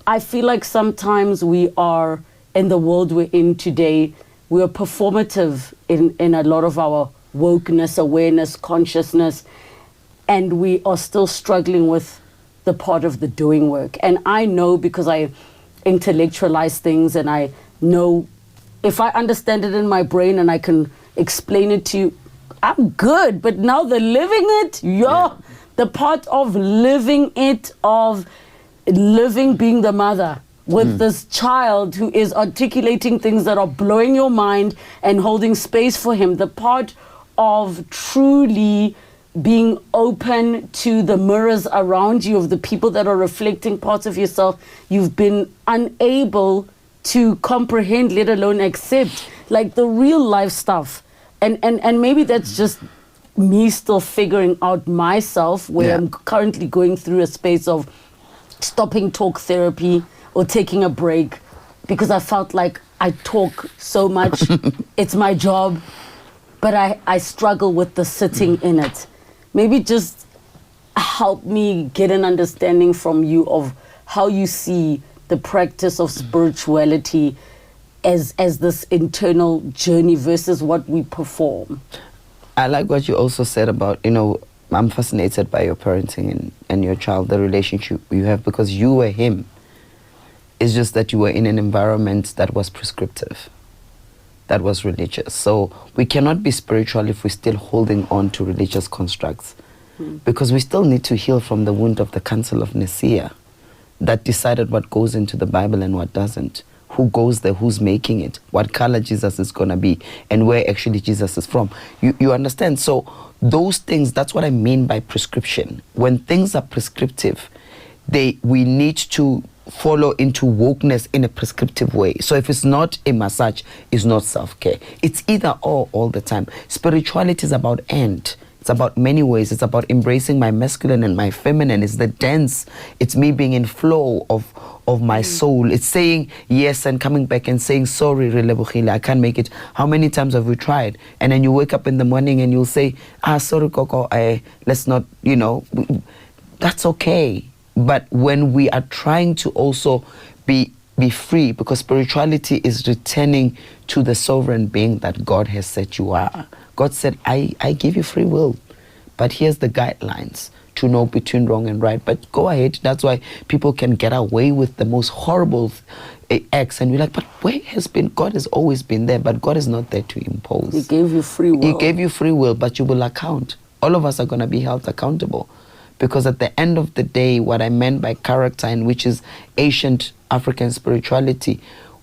I feel like sometimes we are, in the world we're in today, we are performative in a lot of our wokeness, awareness, consciousness, and we are still struggling with the part of the doing work. And I know, because I intellectualize things and I know if I understand it in my brain and I can explain it to you, I'm good. But now the living it, the part of living it, of living, being the mother with this child who is articulating things that are blowing your mind and holding space for him, the part of truly being open to the mirrors around you of the people that are reflecting parts of yourself you've been unable to comprehend, let alone accept, like the real life stuff. And maybe that's just me still figuring out myself, where I'm currently going through a space of stopping talk therapy or taking a break, because I felt like I talk so much. It's my job, but I struggle with the sitting in it. Maybe just help me get an understanding from you of how you see the practice of spirituality as this internal journey versus what we perform. I like what you also said about, I'm fascinated by your parenting and your child, the relationship you have, because you were him. It's just that you were in an environment that was prescriptive, that was religious. So we cannot be spiritual if we're still holding on to religious constructs, because we still need to heal from the wound of the Council of Nicaea that decided what goes into the Bible and what doesn't. Who goes there, who's making it, what color Jesus is going to be, and where actually Jesus is from. You understand? So those things, that's what I mean by prescription. When things are prescriptive, we need to follow into wokeness in a prescriptive way. So if it's not a massage, it's not self-care. It's either or all the time. Spirituality is about end. It's about many ways. It's about embracing my masculine and my feminine. It's the dance. It's me being in flow of my soul. It's saying yes and coming back and saying, sorry, Relebogile, I can't make it. How many times have we tried? And then you wake up in the morning and you'll say, sorry, Coco, let's not, that's okay. But when we are trying to also be free, because spirituality is returning to the sovereign being that God has said you are. God said, I give you free will, but here's the guidelines to know between wrong and right. But go ahead. That's why people can get away with the most horrible acts, and we're like, but where has been God? Has always been there, but God is not there to impose. He gave you free will. He gave you free will, but you will account. All of us are going to be held accountable, because at the end of the day, what I meant by character, and which is ancient African spirituality,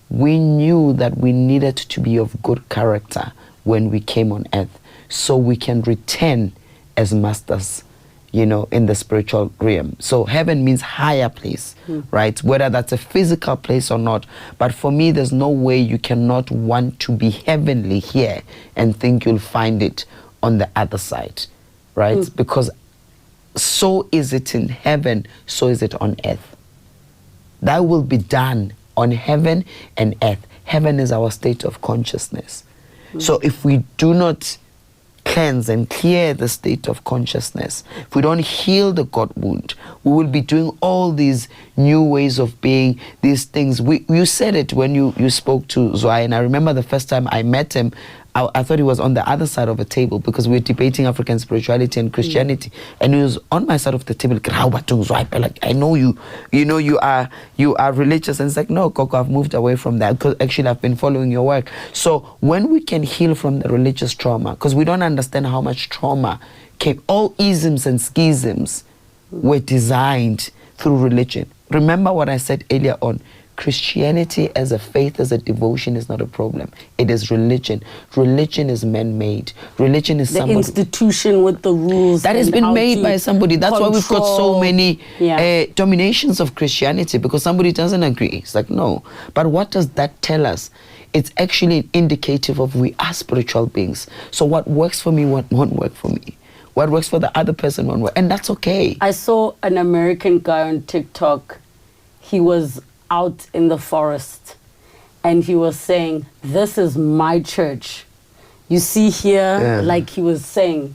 we knew that we needed to be of good character when we came on earth, so we can return as masters, in the spiritual realm. So heaven means higher place, right? Whether that's a physical place or not. But for me, there's no way you cannot want to be heavenly here and think you'll find it on the other side, right? Because so is it in heaven, so is it on earth. That will be done on heaven and earth. Heaven is our state of consciousness. So if we do not cleanse and clear the state of consciousness, if we don't heal the God wound, we will be doing all these new ways of being, these things. You said it when you spoke to Zwei, and I remember the first time I met him, I thought he was on the other side of a table, because we were debating African spirituality and Christianity, and he was on my side of the table. Like, I know you are religious, and it's like, no, Coco, I've moved away from that, because actually I've been following your work. So when we can heal from the religious trauma, because we don't understand how much trauma came, all isms and schisms were designed through religion. Remember what I said earlier on. Christianity as a faith, as a devotion is not a problem. It is religion. Religion is man-made. Religion is the institution with the rules that has been made by somebody. That's why we've got so many dominations of Christianity, because somebody doesn't agree. It's like, no. But what does that tell us? It's actually indicative of we are spiritual beings. So what works for me won't work for me. What works for the other person won't work. And that's okay. I saw an American guy on TikTok. He was out in the forest and he was saying, this is my church. You see here, like he was saying,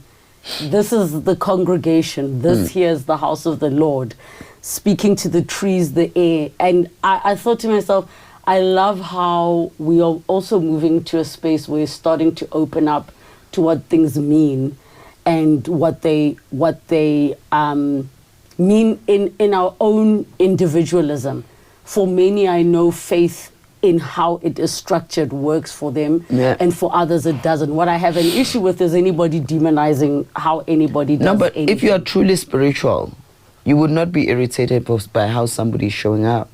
this is the congregation. This here is the house of the Lord. Speaking to the trees, the air. And I thought to myself, I love how we are also moving to a space where we're starting to open up to what things mean and what they mean in our own individualism. For many, I know faith in how it is structured works for them, and for others it doesn't. What I have an issue with is anybody demonizing how anybody does No, but anything. if you are truly spiritual, you would not be irritated by how somebody is showing up,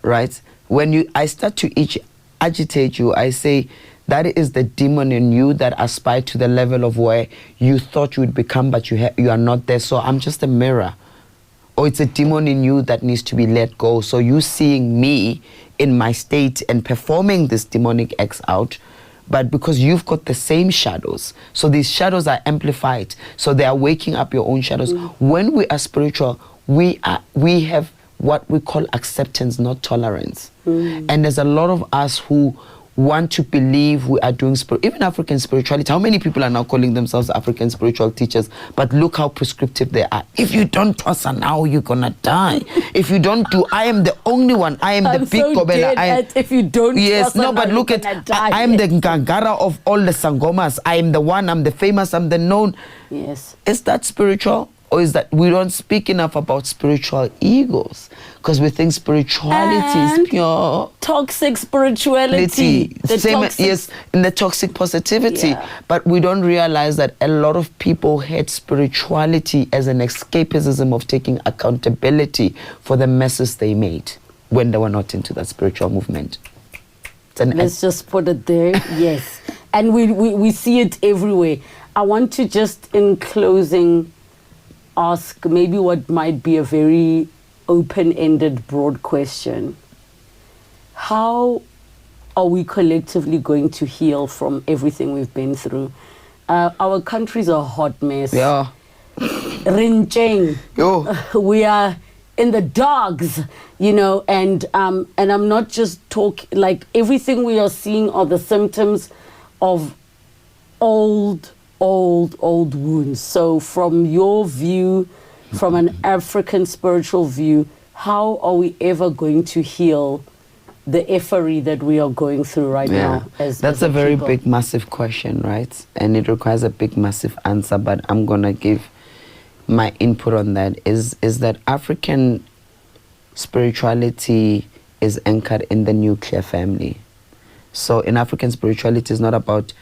right? When I start to agitate you, I say that is the demon in you that aspired to the level of where you thought you would become, but you are not there. So I'm just a mirror. Or it's a demon in you that needs to be let go. So you seeing me in my state and performing this demonic acts out, but because you've got the same shadows, so these shadows are amplified, so they are waking up your own shadows. When we are spiritual, we have what we call acceptance, not tolerance. And there's a lot of us who want to believe we are doing even African spirituality. How many people are now calling themselves African spiritual teachers? But look how prescriptive they are. If you don't trust her now, you're gonna die. If you don't do, I am the only one. I am the big Gobela. If you don't trust her, but look at, I am the Ngangara of all the Sangomas. I am the one, I'm the famous, I'm the known. Yes. Is that spiritual? Or is that we don't speak enough about spiritual egos? Because we think spirituality is pure. Toxic spirituality. Yes, in the toxic positivity. But we don't realize that a lot of people had spirituality as an escapism of taking accountability for the messes they made when they were not into that spiritual movement. Let's just put it there. Yes. And we see it everywhere. I want to just, in closing, ask maybe what might be a very open-ended, broad question. How are we collectively going to heal from everything we've been through? Our country's a hot mess. Yeah. Rincheng. We are in the dogs, and I'm not just talking, like everything we are seeing are the symptoms of old wounds. So from your view, from an African spiritual view, how are we ever going to heal the effery that we are going through right now? That's a very big, massive question, right? And it requires a big, massive answer, but I'm going to give my input on that is that African spirituality is anchored in the nuclear family. So in African spirituality, it's not about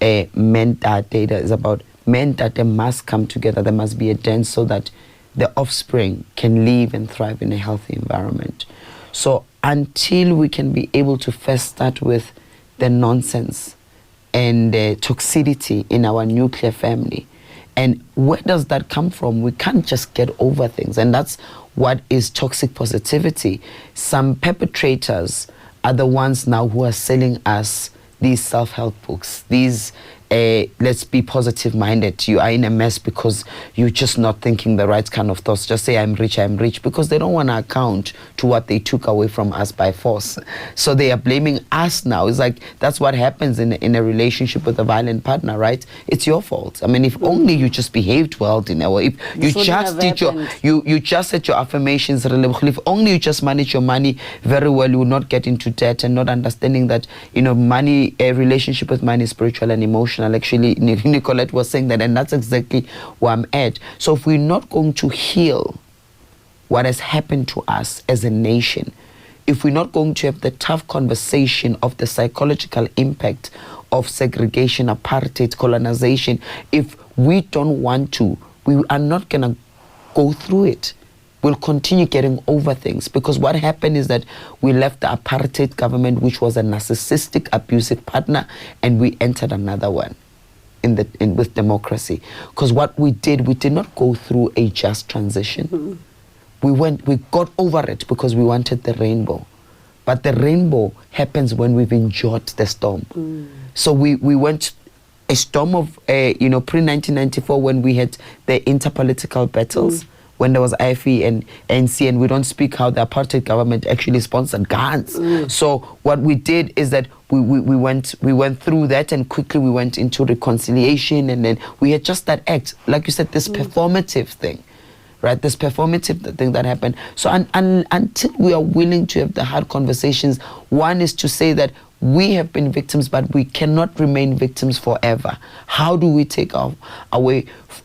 men that data, is about men that they must come together. There must be a dance so that the offspring can live and thrive in a healthy environment. So until we can be able to first start with the nonsense and the toxicity in our nuclear family, and where does that come from? We can't just get over things, and that's what is toxic positivity. Some perpetrators are the ones now who are selling us these self-help books, these let's be positive minded. You are in a mess because you're just not thinking the right kind of thoughts. Just say I'm rich, because they don't want to account to what they took away from us by force. So they are blaming us now. It's like that's what happens in a relationship with a violent partner, right? It's your fault. I mean, if only you just behaved well, Dineo. If you just did you just said your affirmations, if only you just manage your money very well, you will not get into debt, and not understanding that money, a relationship with money is spiritual and emotional. Actually, Nicolette was saying that, and that's exactly where I'm at. So if we're not going to heal what has happened to us as a nation, if we're not going to have the tough conversation of the psychological impact of segregation, apartheid, colonization, if we don't want to, we are not going to go through it. We'll continue getting over things, because what happened is that we left the apartheid government, which was a narcissistic, abusive partner, and we entered another one with democracy. Because what we did not go through a just transition. We got over it because we wanted the rainbow. But the rainbow happens when we've endured the storm. So we went a storm of pre-1994, when we had the interpolitical battles, when there was IFE and ANC, and we don't speak how the apartheid government actually sponsored guns. So what we did is that we went through that, and quickly we went into reconciliation, and then we had just that act, like you said, this performative thing, right? This performative thing that happened. So until we are willing to have the hard conversations, one is to say that we have been victims, but we cannot remain victims forever. How do we take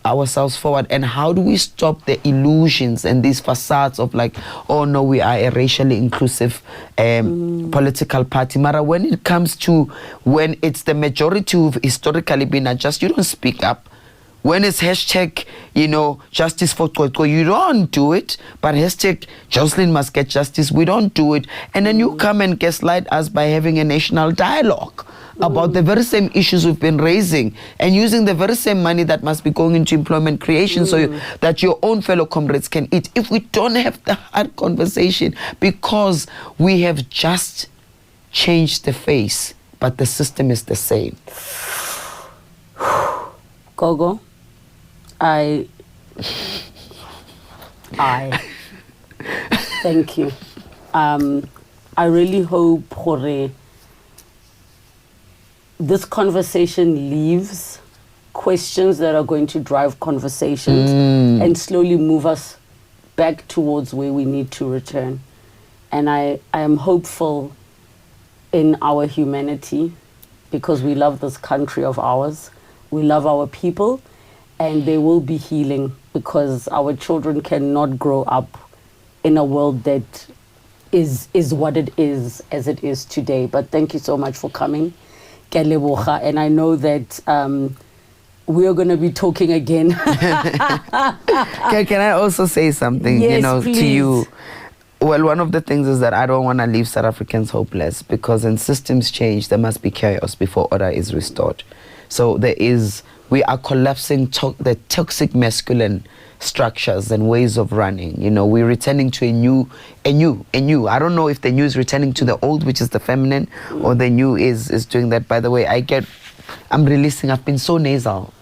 ourselves forward, and how do we stop the illusions and these facades of like, oh no, we are a racially inclusive political party? Mara, when it comes to when it's the majority who've historically been unjust, you don't speak up. When it's hashtag, justice for Gogo, you don't do it. But hashtag Jocelyn must get justice, we don't do it. And then you come and gaslight us by having a national dialogue about the very same issues we've been raising, and using the very same money that must be going into employment creation so that your own fellow comrades can eat. If we don't have the hard conversation, because we have just changed the face, but the system is the same. Gogo, I thank you. I really hope Jorge, this conversation leaves questions that are going to drive conversations and slowly move us back towards where we need to return. And I am hopeful in our humanity, because we love this country of ours. We love our people, and there will be healing, because our children cannot grow up in a world that is what it is, as it is today. But thank you so much for coming, Relebogile, and I know that we are going to be talking again. Can I also say something, Yes, to you? Well, one of the things is that I don't want to leave South Africans hopeless, because when systems change, there must be chaos before order is restored. So we are collapsing the toxic masculine structures and ways of running. We're returning to a new. I don't know if the new is returning to the old, which is the feminine, or the new is doing that. By the way, I'm releasing. I've been so nasal.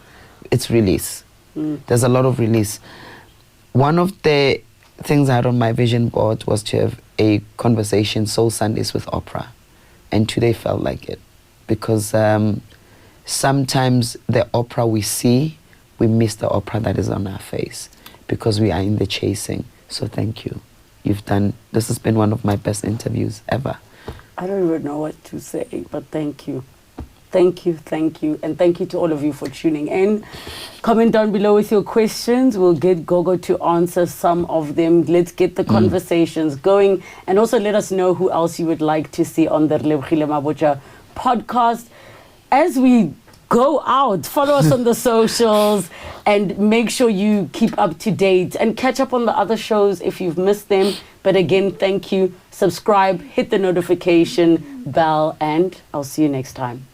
It's release. There's a lot of release. One of the things I had on my vision board was to have a conversation, Soul Sundays with Oprah, and today felt like it, because sometimes the Oprah we see, we miss the Oprah that is on our face, because we are in the chasing. So thank you. This has been one of my best interviews ever. I don't even know what to say, but thank you. Thank you. And thank you to all of you for tuning in. Comment down below with your questions. We'll get Gogo to answer some of them. Let's get the conversations going. And also let us know who else you would like to see on the Relebogile Mabotja podcast. As we go out, follow us on the socials, and make sure you keep up to date and catch up on the other shows if you've missed them. But again, thank you. Subscribe, hit the notification bell, and I'll see you next time.